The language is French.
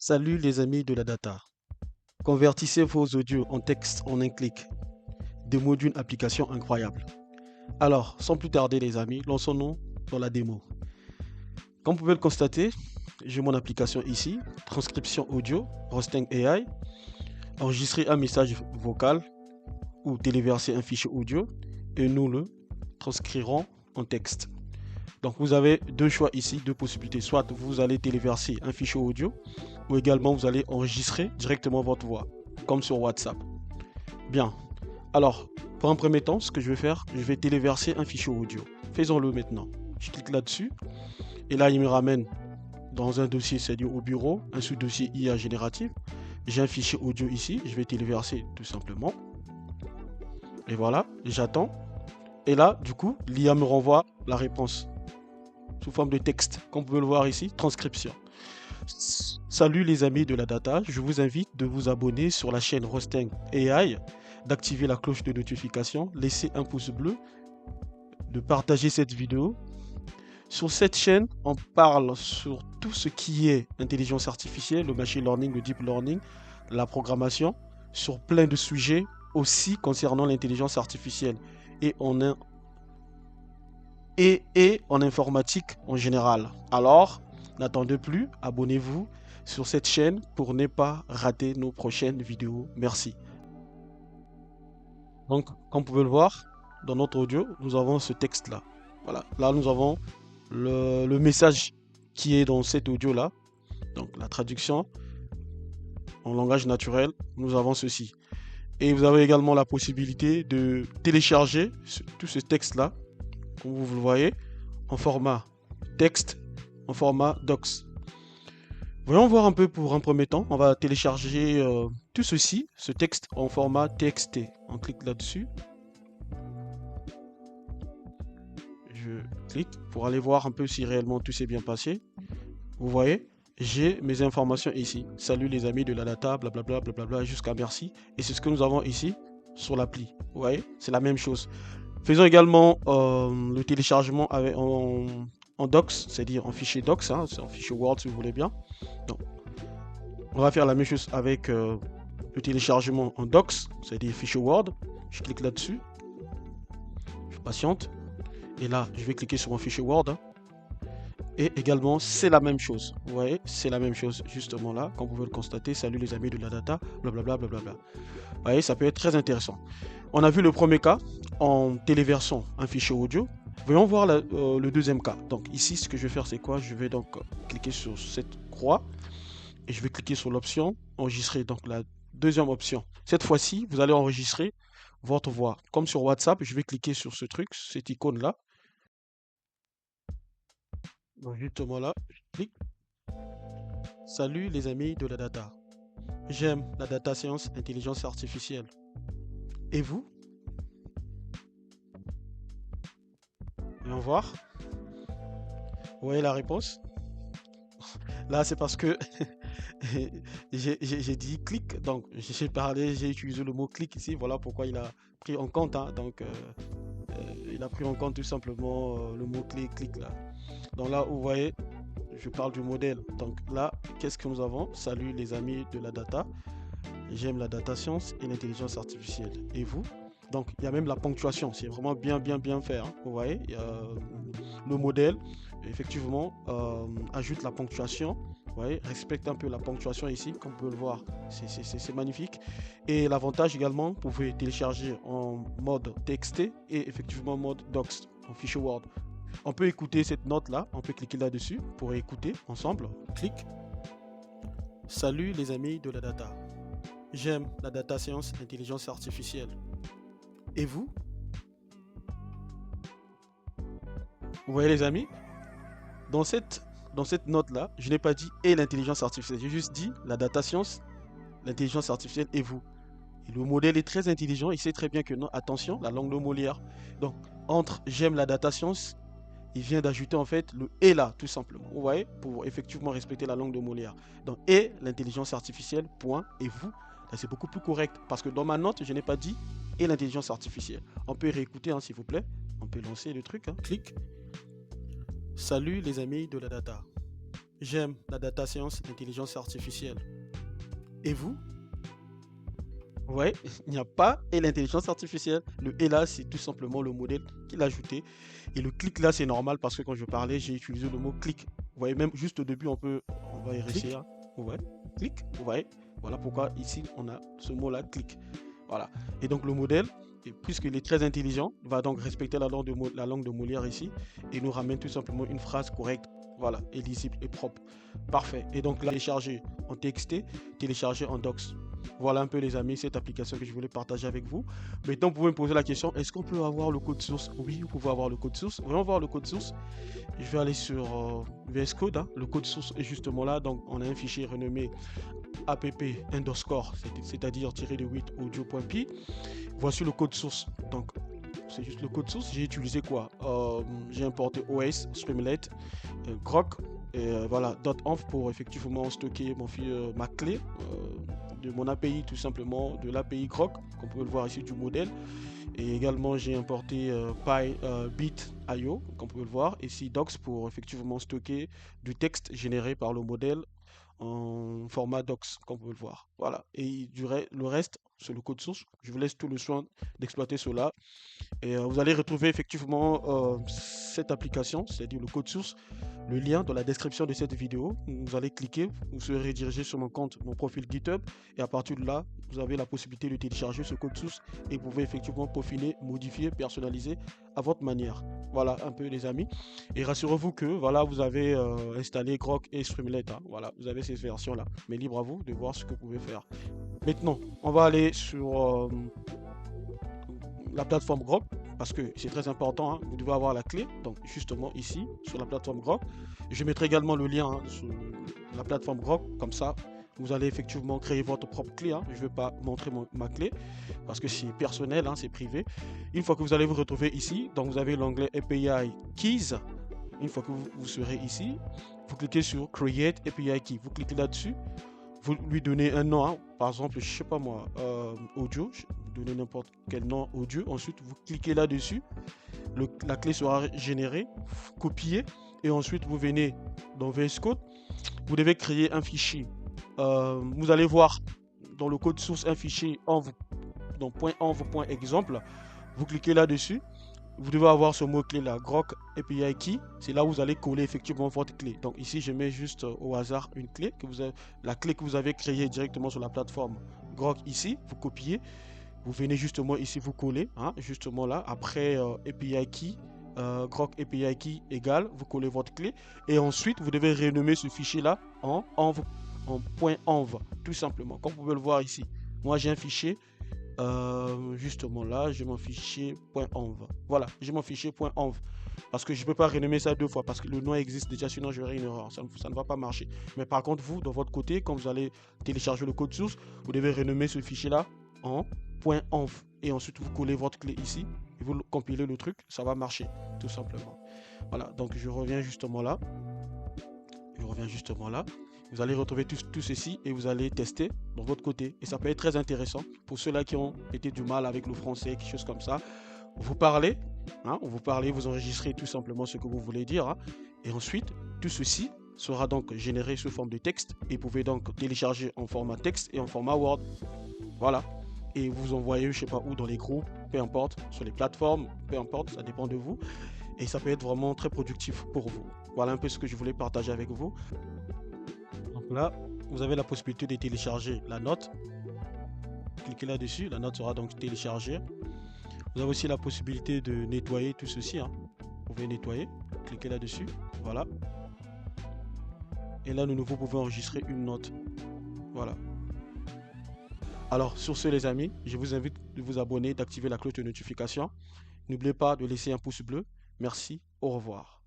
Salut les amis de la data. Convertissez vos audios en texte en un clic. Démo d'une application incroyable. Alors, sans plus tarder les amis, lançons-nous dans la démo. Comme vous pouvez le constater, j'ai mon application ici, transcription audio, Rosting AI, enregistrer un message vocal ou téléverser un fichier audio et nous le transcrirons en texte. Donc vous avez deux choix ici, deux possibilités. Soit vous allez téléverser un fichier audio ou également vous allez enregistrer directement votre voix, comme sur WhatsApp. Bien. Alors, pour un premier temps, ce que je vais faire, je vais téléverser un fichier audio. Faisons-le maintenant. Je clique là-dessus et là, il me ramène dans un dossier, c'est-à-dire au bureau, un sous-dossier IA génératif. J'ai un fichier audio ici, je vais téléverser tout simplement. Et voilà, j'attends. Et là, du coup, l'IA me renvoie la réponse sous forme de texte, comme vous pouvez le voir ici, transcription. Salut les amis de la data, je vous invite de vous abonner sur la chaîne Rosting AI, d'activer la cloche de notification, laisser un pouce bleu, de partager cette vidéo. Sur cette chaîne, on parle sur tout ce qui est intelligence artificielle, le machine learning, le deep learning, la programmation, sur plein de sujets aussi concernant l'intelligence artificielle et en informatique en général. Alors, n'attendez plus, abonnez-vous sur cette chaîne pour ne pas rater nos prochaines vidéos. Merci. Donc, comme vous pouvez le voir, dans notre audio, nous avons ce texte-là. Voilà, là nous avons le message qui est dans cet audio-là. Donc, la traduction en langage naturel, nous avons ceci. Et vous avez également la possibilité de télécharger tout ce texte-là, comme vous le voyez, en format texte, en format docs. Voyons voir un peu pour un premier temps. On va télécharger tout ceci, ce texte en format TXT. On clique là-dessus. Je clique pour aller voir un peu si réellement tout s'est bien passé. Vous voyez, j'ai mes informations ici. Salut les amis de la data, blablabla, blablabla, jusqu'à merci. Et c'est ce que nous avons ici sur l'appli. Vous voyez, c'est la même chose. Faisons également le téléchargement en docs, c'est-à-dire en fichier docs, hein, c'est en fichier Word si vous voulez bien. Donc, on va faire la même chose avec le téléchargement en docs, c'est-à-dire fichier Word. Je clique là-dessus, je patiente, et là, je vais cliquer sur mon fichier Word. Hein. Et également, c'est la même chose. Vous voyez, c'est la même chose, justement là, comme vous pouvez le constater. Salut les amis de la data, blablabla, blablabla. Vous voyez, ça peut être très intéressant. On a vu le premier cas en téléversant un fichier audio. Voyons voir le deuxième cas. Donc ici, ce que je vais faire, c'est quoi? Je vais donc cliquer sur cette croix et je vais cliquer sur l'option enregistrer. Donc la deuxième option. Cette fois-ci, vous allez enregistrer votre voix. Comme sur WhatsApp, je vais cliquer sur ce truc, cette icône-là. Donc justement là, je clique. Salut les amis de la data. J'aime la data science, intelligence artificielle. Et vous? Voyons voir. Vous voyez la réponse? Là, c'est parce que j'ai dit clic, donc j'ai utilisé le mot clic ici, voilà pourquoi il a pris en compte, hein, donc il a pris en compte tout simplement le mot clé clic là. Donc là, vous voyez, je parle du modèle. Donc là, qu'est-ce que nous avons? Salut les amis de la data, j'aime la data science et l'intelligence artificielle. Et vous? Donc il y a même la ponctuation, c'est vraiment bien fait, hein, vous voyez, le modèle, effectivement, ajoute la ponctuation. Vous voyez, respecte un peu la ponctuation ici, comme vous pouvez le voir, c'est magnifique. Et l'avantage également, vous pouvez télécharger en mode TXT et effectivement en mode docs, en fichier Word. On peut écouter cette note-là, on peut cliquer là-dessus pour écouter ensemble. Clique. Salut les amis de la data. J'aime la data science, intelligence artificielle. Et vous? Vous voyez les amis? Dans cette note-là, je n'ai pas dit et l'intelligence artificielle, j'ai juste dit la data science, l'intelligence artificielle et vous. Et le modèle est très intelligent, il sait très bien que non, attention, la langue de Molière. Donc, entre j'aime la data science, il vient d'ajouter en fait le et là, tout simplement. Vous voyez, pour effectivement respecter la langue de Molière. Donc, et l'intelligence artificielle, point, et vous, là c'est beaucoup plus correct. Parce que dans ma note, je n'ai pas dit et l'intelligence artificielle. On peut réécouter, hein, s'il vous plaît. On peut lancer le truc, hein. Clique. Salut les amis de la data. J'aime la data science, l'intelligence artificielle. Et vous? Ouais, il n'y a pas et l'intelligence artificielle. Le et là, c'est tout simplement le modèle qu'il a ajouté. Et le clic là, c'est normal parce que quand je parlais, j'ai utilisé le mot clic. Vous voyez, même juste au début, on va y Clic. réussir. Vous voyez, clic, vous voyez. Voilà pourquoi ici, on a ce mot-là, clic. Voilà. Et donc le modèle, puisqu'il est très intelligent, va donc respecter la langue de Molière ici et nous ramène tout simplement une phrase correcte, voilà, et lisible et propre. Parfait. Et donc là, télécharger en TXT, télécharger en Docs. Voilà un peu les amis, cette application que je voulais partager avec vous. Maintenant, vous pouvez me poser la question, est-ce qu'on peut avoir le code source? Oui, vous pouvez avoir le code source. Voyons voir le code source. Je vais aller sur VS Code, hein. Le code source est justement là. Donc, on a un fichier renommé app underscore, c'est-à-dire tiré de 8 audio.py. Voici le code source. Donc, c'est juste le code source. J'ai utilisé quoi? J'ai importé OS, Streamlit, Grok, et voilà, .env pour effectivement stocker ma clé de mon API, tout simplement, de l'API Grok, comme vous pouvez le voir ici du modèle. Et également, j'ai importé bit.io, comme vous pouvez le voir, ici docs pour effectivement stocker du texte généré par le modèle en format docs, comme vous pouvez le voir. Voilà. Et le reste, c'est le code source. Je vous laisse tout le soin d'exploiter cela. Et vous allez retrouver effectivement cette application, c'est-à-dire le code source, le lien dans la description de cette vidéo. Vous allez cliquer, vous serez redirigé sur mon profil GitHub. Et à partir de là, vous avez la possibilité de télécharger ce code source et vous pouvez effectivement peaufiner, modifier, personnaliser à votre manière. Voilà un peu les amis. Et rassurez-vous que voilà, vous avez installé Grok et Streamlit, hein. Voilà, vous avez ces versions-là. Mais libre à vous de voir ce que vous pouvez faire. Maintenant, on va aller sur la plateforme Grok parce que c'est très important, hein. Vous devez avoir la clé, donc justement ici sur la plateforme Grok. Je mettrai également le lien, hein, sur la plateforme Grok, comme ça vous allez effectivement créer votre propre clé, hein. Je ne vais pas montrer ma clé parce que c'est personnel, hein, c'est privé. Une fois que vous allez vous retrouver ici, donc vous avez l'onglet API Keys. Une fois que vous serez ici, vous cliquez sur Create API Key. Vous cliquez là-dessus, vous lui donnez un nom, hein. Par exemple, je sais pas moi, audio, vous donnez n'importe quel nom audio, ensuite vous cliquez là-dessus, la clé sera générée, copiée, et ensuite vous venez dans VS Code, vous devez créer un fichier. Vous allez voir dans le code source un fichier env, donc .env.exemple, vous cliquez là-dessus, vous devez avoir ce mot-clé là, Grok API Key. C'est là où vous allez coller effectivement votre clé. Donc ici, je mets juste au hasard une clé, la clé que vous avez créée directement sur la plateforme Grok ici. Vous copiez, vous venez justement ici, vous collez, hein, justement là, après API Key, Grok API Key égale, vous collez votre clé. Et ensuite, vous devez renommer ce fichier là en .env, tout simplement. Comme vous pouvez le voir ici. Moi, j'ai un fichier justement là, j'ai mon fichier .env. Voilà, j'ai mon fichier .env. Parce que je ne peux pas renommer ça deux fois, parce que le nom existe déjà, sinon j'aurai une erreur. Ça ne va pas marcher. Mais par contre, vous, de votre côté, quand vous allez télécharger le code source, vous devez renommer ce fichier-là en .env. Et ensuite, vous collez votre clé ici, et vous compilez le truc, ça va marcher, tout simplement. Voilà, donc je reviens justement là. Je reviens justement là. Vous allez retrouver tout ceci et vous allez tester de votre côté. Et ça peut être très intéressant pour ceux-là qui ont été du mal avec le français, quelque chose comme ça. Vous parlez, hein, vous enregistrez tout simplement ce que vous voulez dire. Hein, et ensuite, tout ceci sera donc généré sous forme de texte et vous pouvez donc télécharger en format texte et en format Word. Voilà. Et vous envoyez, je sais pas où, dans les groupes, peu importe, sur les plateformes, peu importe, ça dépend de vous. Et ça peut être vraiment très productif pour vous. Voilà un peu ce que je voulais partager avec vous. Donc là, vous avez la possibilité de télécharger la note. Cliquez là-dessus, la note sera donc téléchargée. Vous avez aussi la possibilité de nettoyer tout ceci, hein. Vous pouvez nettoyer, cliquez là-dessus, voilà. Et là, de nouveau, vous pouvez enregistrer une note. Voilà. Alors, sur ce, les amis, je vous invite de vous abonner, d'activer la cloche de notification. N'oubliez pas de laisser un pouce bleu. Merci, au revoir.